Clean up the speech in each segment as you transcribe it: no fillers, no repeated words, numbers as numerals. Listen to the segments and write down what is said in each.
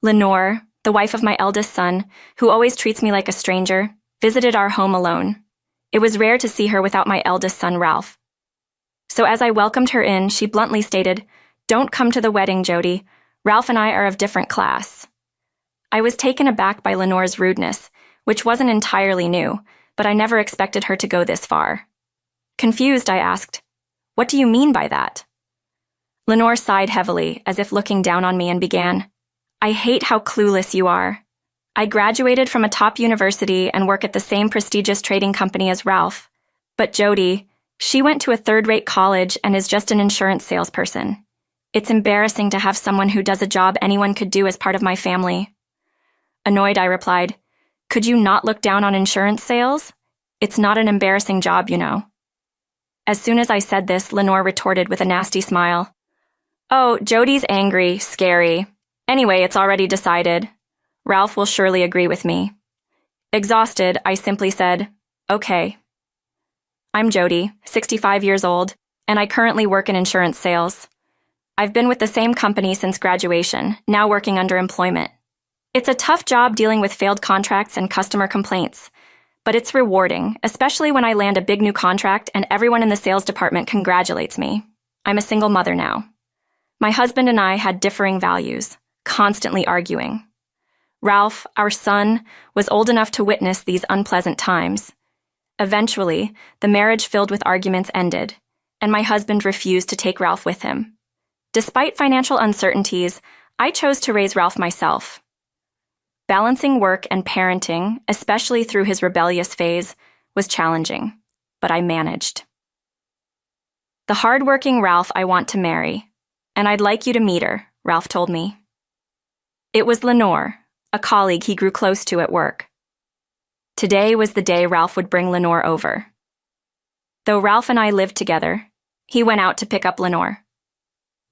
Lenore, the wife of my eldest son, who always treats me like a stranger, visited our home alone. It was rare to see her without my eldest son, Ralph. So as I welcomed her in, she bluntly stated, "Don't come to the wedding, Jody. Ralph and I are of different class." I was taken aback by Lenore's rudeness, which wasn't entirely new, but I never expected her to go this far. Confused, I asked, "What do you mean by that?" Lenore sighed heavily, as if looking down on me, and began, "I hate how clueless you are. I graduated from a top university and work at the same prestigious trading company as Ralph. But Jody, she went to a third-rate college and is just an insurance salesperson. It's embarrassing to have someone who does a job anyone could do as part of my family." Annoyed, I replied, "Could you not look down on insurance sales? It's not an embarrassing job, you know." As soon as I said this, Lenore retorted with a nasty smile. "Oh, Jody's angry, scary. Anyway, it's already decided. Ralph will surely agree with me." Exhausted, I simply said, "Okay." I'm Jody, 65 years old, and I currently work in insurance sales. I've been with the same company since graduation, now working under employment. It's a tough job dealing with failed contracts and customer complaints, but it's rewarding, especially when I land a big new contract and everyone in the sales department congratulates me. I'm a single mother now. My husband and I had differing values, constantly arguing. Ralph, our son, was old enough to witness these unpleasant times. Eventually, the marriage filled with arguments ended, and my husband refused to take Ralph with him. Despite financial uncertainties, I chose to raise Ralph myself. Balancing work and parenting, especially through his rebellious phase, was challenging, but I managed. "The hard-working Ralph I want to marry, and I'd like you to meet her," Ralph told me. It was Lenore, a colleague he grew close to at work. Today was the day Ralph would bring Lenore over. Though Ralph and I lived together, he went out to pick up Lenore.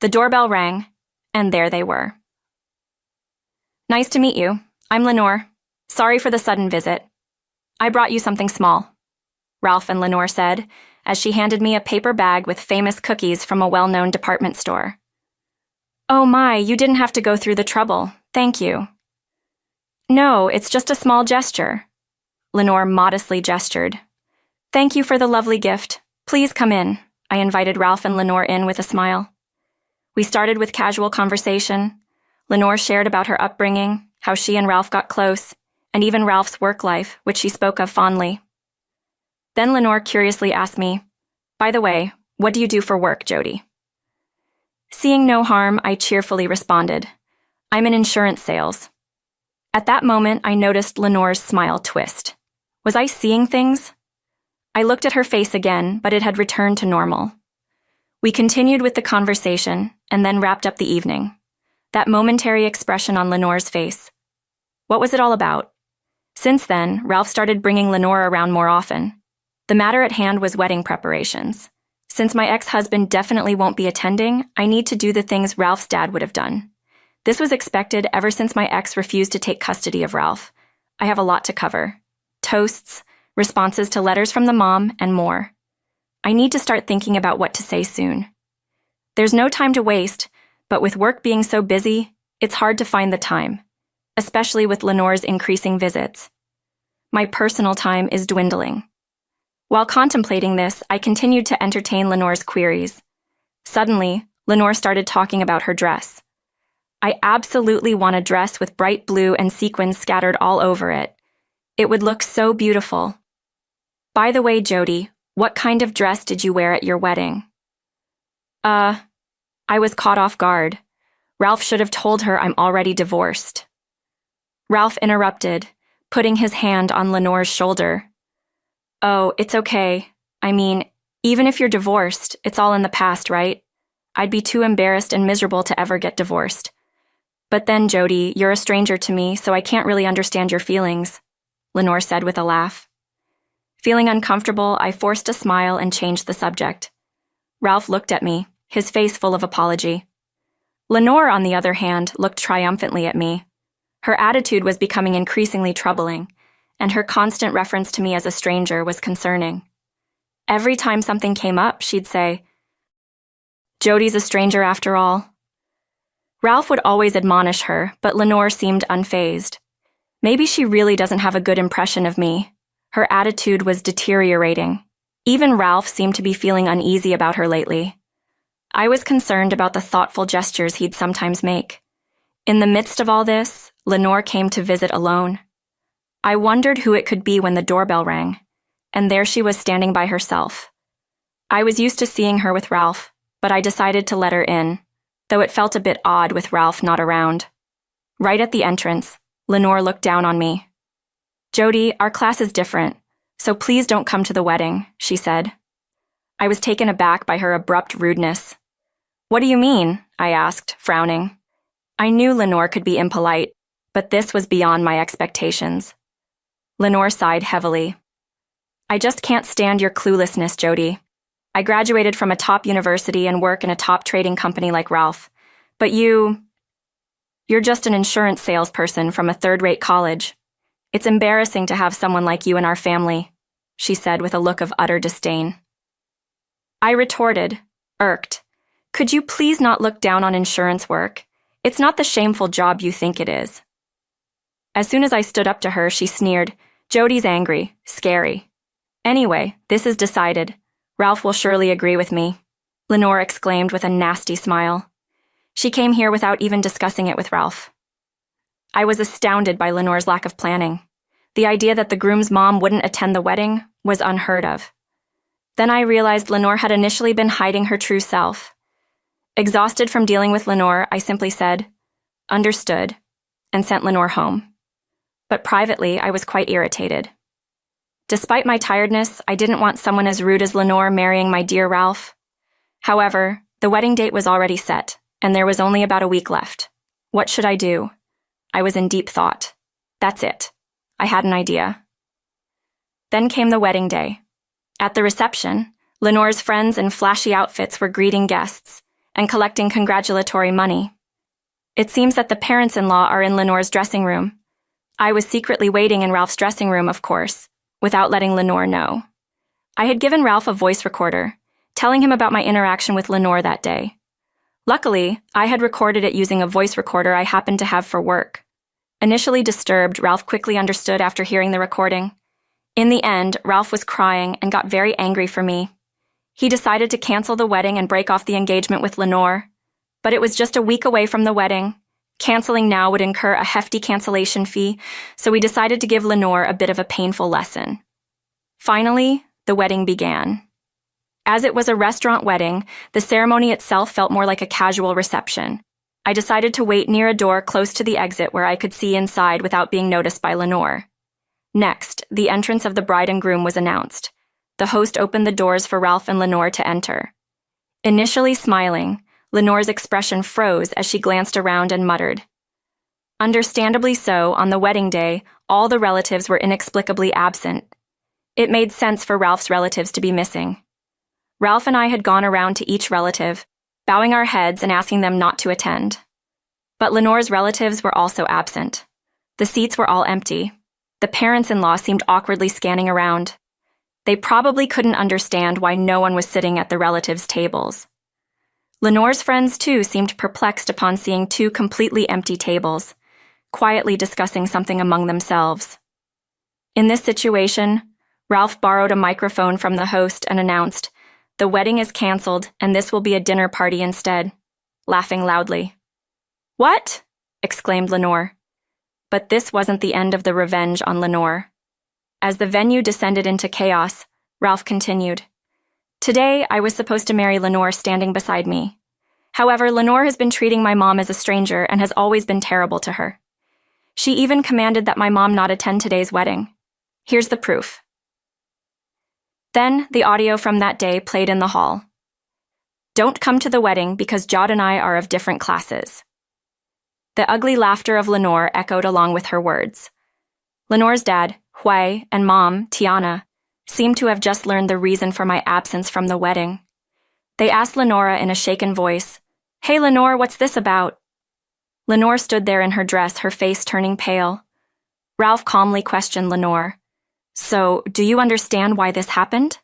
The doorbell rang, and there they were. "Nice to meet you. I'm Lenore. Sorry for the sudden visit. I brought you something small," Ralph and Lenore said, as she handed me a paper bag with famous cookies from a well-known department store. "Oh my, you didn't have to go through the trouble. Thank you." "No, it's just a small gesture," Lenore modestly gestured. "Thank you for the lovely gift. Please come in," I invited Ralph and Lenore in with a smile. We started with casual conversation. Lenore shared about her upbringing, how she and Ralph got close, and even Ralph's work life, which she spoke of fondly. Then Lenore curiously asked me, "By the way, what do you do for work, Jody?" Seeing no harm, I cheerfully responded, "I'm in insurance sales." At that moment, I noticed Lenore's smile twist. Was I seeing things? I looked at her face again, but it had returned to normal. We continued with the conversation, and then wrapped up the evening. That momentary expression on Lenore's face. What was it all about? Since then, Ralph started bringing Lenore around more often. The matter at hand was wedding preparations. Since my ex-husband definitely won't be attending, I need to do the things Ralph's dad would have done. This was expected ever since my ex refused to take custody of Ralph. I have a lot to cover. Toasts, responses to letters from the mom, and more. I need to start thinking about what to say soon. There's no time to waste, but with work being so busy, it's hard to find the time, especially with Lenore's increasing visits. My personal time is dwindling. While contemplating this, I continued to entertain Lenore's queries. Suddenly, Lenore started talking about her dress. "I absolutely want a dress with bright blue and sequins scattered all over it. It would look so beautiful. By the way, Jody, what kind of dress did you wear at your wedding?" I was caught off guard. Ralph should have told her I'm already divorced. Ralph interrupted, putting his hand on Lenore's shoulder. "Oh, it's okay. I mean, even if you're divorced, it's all in the past, right? I'd be too embarrassed and miserable to ever get divorced. But then, Jody, you're a stranger to me, so I can't really understand your feelings," Lenore said with a laugh. Feeling uncomfortable, I forced a smile and changed the subject. Ralph looked at me, his face full of apology. Lenore, on the other hand, looked triumphantly at me. Her attitude was becoming increasingly troubling, and her constant reference to me as a stranger was concerning. Every time something came up, she'd say, "Jody's a stranger after all." Ralph would always admonish her, but Lenore seemed unfazed. Maybe she really doesn't have a good impression of me. Her attitude was deteriorating. Even Ralph seemed to be feeling uneasy about her lately. I was concerned about the thoughtful gestures he'd sometimes make. In the midst of all this, Lenore came to visit alone. I wondered who it could be when the doorbell rang, and there she was standing by herself. I was used to seeing her with Ralph, but I decided to let her in, though it felt a bit odd with Ralph not around. Right at the entrance, Lenore looked down on me. "Jody, our class is different, so please don't come to the wedding," she said. I was taken aback by her abrupt rudeness. "What do you mean?" I asked, frowning. I knew Lenore could be impolite, but this was beyond my expectations. Lenore sighed heavily. "I just can't stand your cluelessness, Jody. I graduated from a top university and work in a top trading company like Ralph, but you're just an insurance salesperson from a third-rate college. It's embarrassing to have someone like you in our family," she said with a look of utter disdain. I retorted, irked, "Could you please not look down on insurance work? It's not the shameful job you think it is." As soon as I stood up to her, she sneered, "Jody's angry, scary. Anyway, this is decided. Ralph will surely agree with me," Lenore exclaimed with a nasty smile. She came here without even discussing it with Ralph. I was astounded by Lenore's lack of planning. The idea that the groom's mom wouldn't attend the wedding was unheard of. Then I realized Lenore had initially been hiding her true self. Exhausted from dealing with Lenore, I simply said, "Understood," and sent Lenore home. But privately, I was quite irritated. Despite my tiredness, I didn't want someone as rude as Lenore marrying my dear Ralph. However, the wedding date was already set, and there was only about a week left. What should I do? I was in deep thought. That's it. I had an idea. Then came the wedding day. At the reception, Lenore's friends in flashy outfits were greeting guests and collecting congratulatory money. It seems that the parents-in-law are in Lenore's dressing room. I was secretly waiting in Ralph's dressing room, of course, without letting Lenore know. I had given Ralph a voice recorder, telling him about my interaction with Lenore that day. Luckily, I had recorded it using a voice recorder I happened to have for work. Initially disturbed, Ralph quickly understood after hearing the recording. In the end, Ralph was crying and got very angry for me. He decided to cancel the wedding and break off the engagement with Lenore. But it was just a week away from the wedding. Canceling now would incur a hefty cancellation fee, so we decided to give Lenore a bit of a painful lesson. Finally, the wedding began. As it was a restaurant wedding, the ceremony itself felt more like a casual reception. I decided to wait near a door close to the exit where I could see inside without being noticed by Lenore. Next, the entrance of the bride and groom was announced. The host opened the doors for Ralph and Lenore to enter. Initially smiling, Lenore's expression froze as she glanced around and muttered. Understandably so, on the wedding day, all the relatives were inexplicably absent. It made sense for Ralph's relatives to be missing. Ralph and I had gone around to each relative, bowing our heads and asking them not to attend. But Lenore's relatives were also absent. The seats were all empty. The parents-in-law seemed awkwardly scanning around. They probably couldn't understand why no one was sitting at the relatives' tables. Lenore's friends, too, seemed perplexed upon seeing two completely empty tables, quietly discussing something among themselves. In this situation, Ralph borrowed a microphone from the host and announced, "The wedding is canceled, and this will be a dinner party instead," laughing loudly. "What?" exclaimed Lenore. But this wasn't the end of the revenge on Lenore. As the venue descended into chaos, Ralph continued, "Today, I was supposed to marry Lenore standing beside me. However, Lenore has been treating my mom as a stranger and has always been terrible to her. She even commanded that my mom not attend today's wedding. Here's the proof." Then, the audio from that day played in the hall. "Don't come to the wedding because Jod and I are of different classes." The ugly laughter of Lenore echoed along with her words. Lenore's dad, Hui, and mom, Tiana, seemed to have just learned the reason for my absence from the wedding. They asked Lenora in a shaken voice, "Hey, Lenore, what's this about?" Lenore stood there in her dress, her face turning pale. Ralph calmly questioned Lenore, "So, do you understand why this happened?"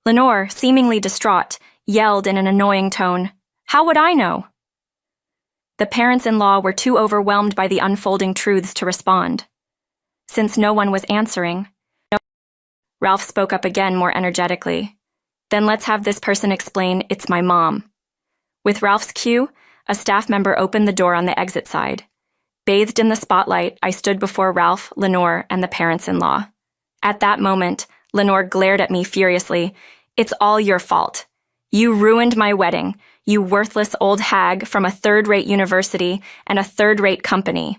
Lenore, seemingly distraught, yelled in an annoying tone, "How would I know?" The parents-in-law were too overwhelmed by the unfolding truths to respond. Since no one was answering, Ralph spoke up again more energetically. Then let's have this person explain, it's my mom. With Ralph's cue, a staff member opened the door on the exit side. Bathed in the spotlight, I stood before Ralph, Lenore, and the parents-in-law. At that moment, Lenore glared at me furiously. It's all your fault. You ruined my wedding, you worthless old hag from a third-rate university and a third-rate company.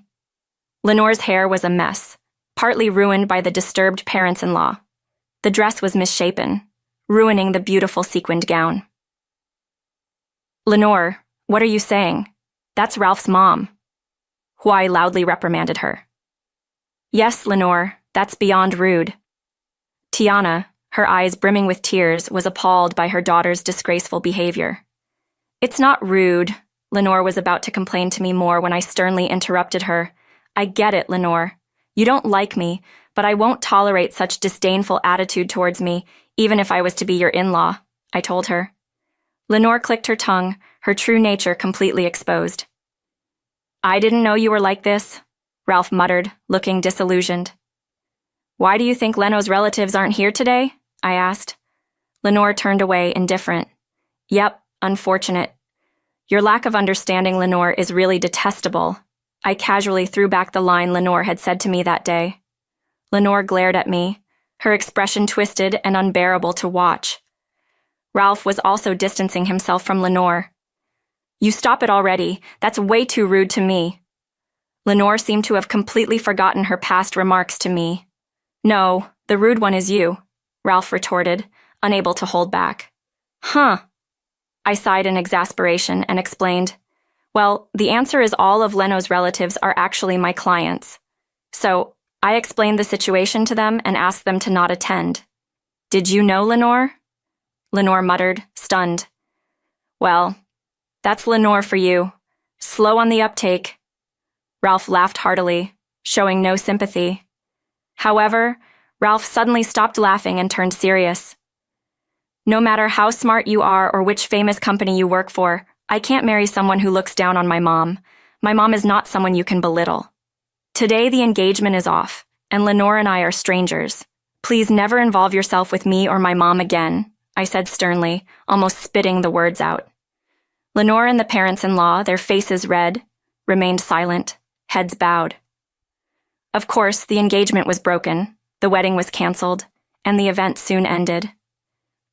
Lenore's hair was a mess, partly ruined by the disturbed parents-in-law. The dress was misshapen, ruining the beautiful sequined gown. Lenore, what are you saying? That's Ralph's mom. Huai loudly reprimanded her. Yes, Lenore, that's beyond rude. Tiana, her eyes brimming with tears, was appalled by her daughter's disgraceful behavior. It's not rude, Lenore was about to complain to me more when I sternly interrupted her. I get it, Lenore. You don't like me, but I won't tolerate such disdainful attitude towards me, even if I was to be your in-law, I told her. Lenore clicked her tongue, her true nature completely exposed. I didn't know you were like this, Ralph muttered, looking disillusioned. Why do you think Leno's relatives aren't here today? I asked. Lenore turned away, indifferent. Yep, unfortunate. Your lack of understanding, Lenore, is really detestable. I casually threw back the line Lenore had said to me that day. Lenore glared at me, her expression twisted and unbearable to watch. Ralph was also distancing himself from Lenore. You stop it already. That's way too rude to me. Lenore seemed to have completely forgotten her past remarks to me. No, the rude one is you, Ralph retorted, unable to hold back. Huh. I sighed in exasperation and explained, well, the answer is all of Leno's relatives are actually my clients. So, I explained the situation to them and asked them to not attend. Did you know, Lenore? Lenore muttered, stunned. Well, that's Lenore for you. Slow on the uptake. Ralph laughed heartily, showing no sympathy. However, Ralph suddenly stopped laughing and turned serious. No matter how smart you are or which famous company you work for, I can't marry someone who looks down on my mom. My mom is not someone you can belittle. Today the engagement is off, and Lenore and I are strangers. Please never involve yourself with me or my mom again, I said sternly, almost spitting the words out. Lenore and the parents-in-law, their faces red, remained silent, heads bowed. Of course, the engagement was broken, the wedding was canceled, and the event soon ended.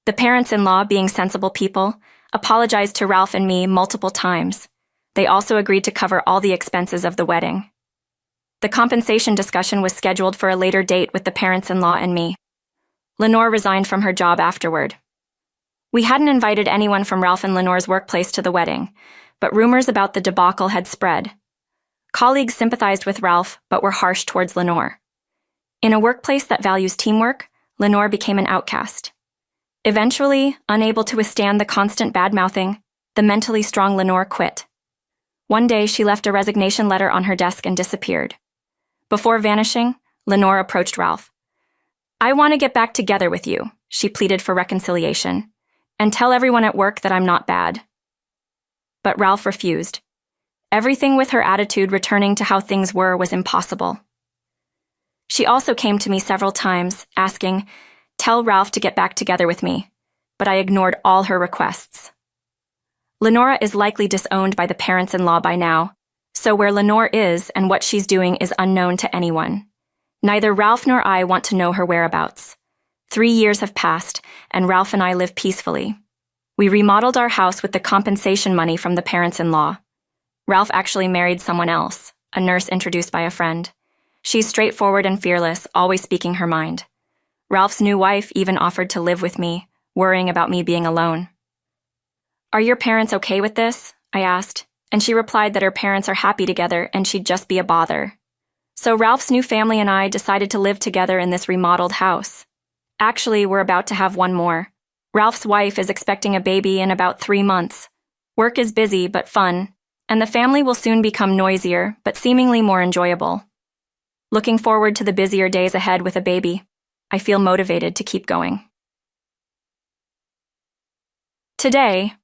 The parents-in-law, being sensible people, apologized to Ralph and me multiple times. They also agreed to cover all the expenses of the wedding. The compensation discussion was scheduled for a later date with the parents-in-law and me. Lenore resigned from her job afterward. We hadn't invited anyone from Ralph and Lenore's workplace to the wedding, but rumors about the debacle had spread. Colleagues sympathized with Ralph, but were harsh towards Lenore. In a workplace that values teamwork, Lenore became an outcast. Eventually, unable to withstand the constant bad-mouthing, the mentally strong Lenore quit. One day, she left a resignation letter on her desk and disappeared. Before vanishing, Lenore approached Ralph. I want to get back together with you, she pleaded for reconciliation, and tell everyone at work that I'm not bad. But Ralph refused. Everything with her attitude returning to how things were was impossible. She also came to me several times, asking, tell Ralph to get back together with me, but I ignored all her requests. Lenora is likely disowned by the parents-in-law by now, so where Lenore is and what she's doing is unknown to anyone. Neither Ralph nor I want to know her whereabouts. 3 years have passed, and Ralph and I live peacefully. We remodeled our house with the compensation money from the parents-in-law. Ralph actually married someone else, a nurse introduced by a friend. She's straightforward and fearless, always speaking her mind. Ralph's new wife even offered to live with me, worrying about me being alone. Are your parents okay with this? I asked, and she replied that her parents are happy together and she'd just be a bother. So Ralph's new family and I decided to live together in this remodeled house. Actually, we're about to have one more. Ralph's wife is expecting a baby in about 3 months. Work is busy but fun, and the family will soon become noisier but seemingly more enjoyable. Looking forward to the busier days ahead with a baby, I feel motivated to keep going. Today,